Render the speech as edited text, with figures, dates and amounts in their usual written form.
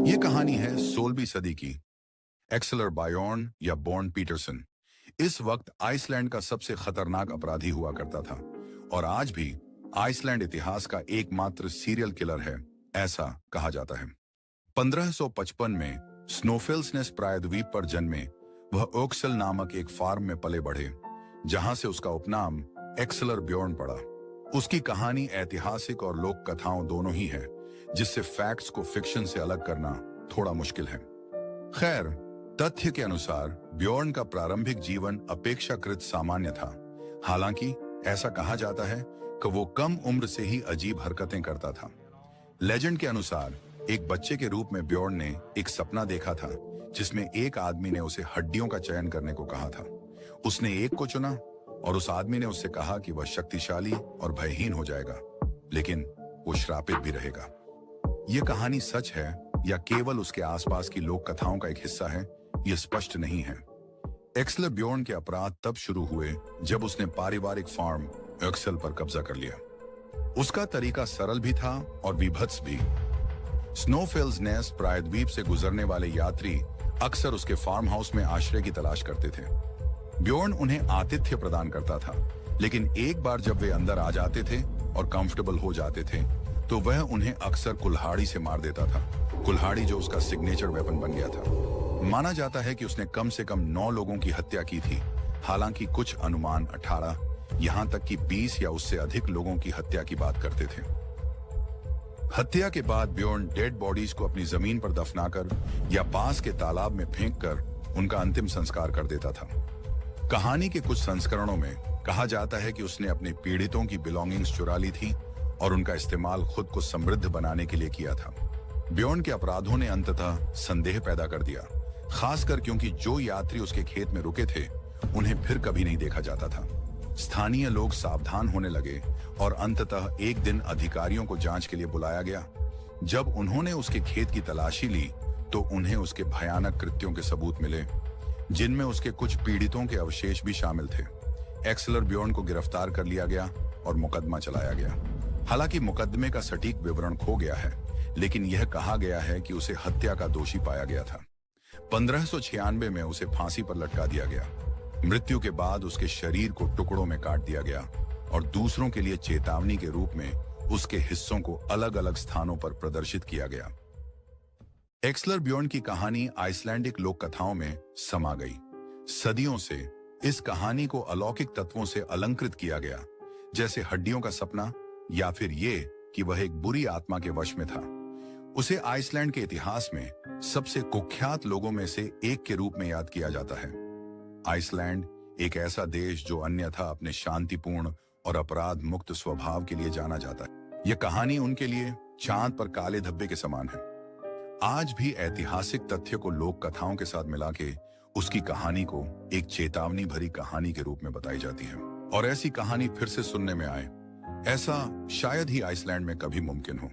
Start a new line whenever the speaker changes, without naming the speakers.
ये कहानी है 16वीं सदी की। एक्सेलर बायोर्न या बॉर्न पीटरसन इस वक्त आइसलैंड का सबसे खतरनाक अपराधी हुआ करता था और आज भी आइसलैंड इतिहास का एकमात्र सीरियल किलर है, ऐसा कहा जाता है। 1555 में स्नोफेल्सनेस प्रायद्वीप पर जन्मे वह ओक्सल नामक एक फार्म में पले बढ़े, जहां से उसका उपनाम एक्सेलर ब्योर्न पड़ा। उसकी कहानी ऐतिहासिक और लोक कथाओं दोनों ही है, जिससे फैक्ट्स को फिक्शन से अलग करना थोड़ा मुश्किल है। खैर, तथ्य के अनुसार ब्योर्न का प्रारंभिक जीवन अपेक्षाकृत सामान्य था। हालांकि ऐसा कहा जाता है कि वो कम उम्र से ही अजीब हरकतें करता था। लेजेंड के अनुसार एक बच्चे के रूप में ब्योर्न ने एक सपना देखा था, जिसमें एक आदमी ने उसे हड्डियों का चयन करने को कहा था। उसने एक को चुना और उस आदमी ने उससे कहा कि वह शक्तिशाली और भयहीन हो जाएगा, लेकिन वो श्रापित भी रहेगा। यह कहानी सच है या केवल उसके आसपास की लोक कथाओं का एक हिस्सा है, यह स्पष्ट नहीं है। एक्सेलर ब्योर्न के अपराध तब शुरू हुए जब उसने पारिवारिक फार्म एक्सेल पर कब्जा कर लिया। उसका तरीका सरल भी था और विभत्स भी। स्नोफेल्सनेस प्रायद्वीप से गुजरने वाले यात्री अक्सर उसके फार्म हाउस में आश्रय की तलाश करते थे। ब्योर्न उन्हें आतिथ्य प्रदान करता था, लेकिन एक बार जब वे अंदर आ जाते थे और कंफर्टेबल हो जाते थे, तो वह उन्हें अक्सर कुल्हाड़ी से मार देता था। कुल्हाड़ी जो उसका सिग्नेचर वेपन बन गया था। माना जाता है कि उसने कम से कम 9 लोगों की हत्या की थी। हालांकि कुछ अनुमान 18, यहां तक कि 20 या उससे अधिक लोगों की हत्या की बात करते थे। हत्या के बाद ब्योर्न डेड बॉडीज को अपनी जमीन पर दफनाकर या पास के तालाब में फेंककर उनका अंतिम संस्कार कर देता था। कहानी के कुछ संस्करणों में कहा जाता है कि उसने अपने पीड़ितों की बिलोंगिंग्स चुरा ली थी और उनका इस्तेमाल खुद को समृद्ध बनाने के लिए किया था। ब्योर्न के अपराधों ने अंततः संदेह पैदा कर दिया, खासकर क्योंकि जो यात्री उसके खेत में रुके थे उन्हें फिर कभी नहीं देखा जाता था। स्थानीय लोग सावधान होने लगे और अंततः एक दिन अधिकारियों को जांच के लिए बुलाया गया। जब उन्होंने उसके खेत की तलाशी ली तो उन्हें उसके भयानक कृत्यों के सबूत मिले, जिनमें उसके कुछ पीड़ितों के अवशेष भी शामिल थे। एक्सेलर ब्योर्न को गिरफ्तार कर लिया गया और मुकदमा चलाया गया। हालांकि मुकदमे का सटीक विवरण खो गया है, लेकिन यह कहा गया है कि उसे हत्या का दोषी पाया गया था। 1596 में उसे फांसी पर लटका दिया गया। मृत्यु के बाद उसके शरीर को टुकड़ों में काट दिया गया और दूसरों के लिए चेतावनी के रूप में उसके हिस्सों को अलग अलग स्थानों पर प्रदर्शित किया गया। एक्सेलर ब्योर्न की कहानी आइसलैंडिक लोक कथाओं में समा गई। सदियों से इस कहानी को अलौकिक तत्वों से अलंकृत किया गया, जैसे हड्डियों का सपना या फिर ये कि वह एक बुरी आत्मा के वश में था। उसे आइसलैंड के इतिहास में सबसे कुख्यात लोगों में से एक के रूप में याद किया जाता है। आइसलैंड एक ऐसा देश जो अन्यथा अपने शांतिपूर्ण और अपराध मुक्त स्वभाव के लिए जाना जाता है। यह कहानी उनके लिए चांद पर काले धब्बे के समान है। आज भी ऐतिहासिक तथ्य को लोक कथाओं के साथ मिला के उसकी कहानी को एक चेतावनी भरी कहानी के रूप में बताई जाती है। और ऐसी कहानी फिर से सुनने में आए, ऐसा शायद ही आइसलैंड में कभी मुमकिन हो।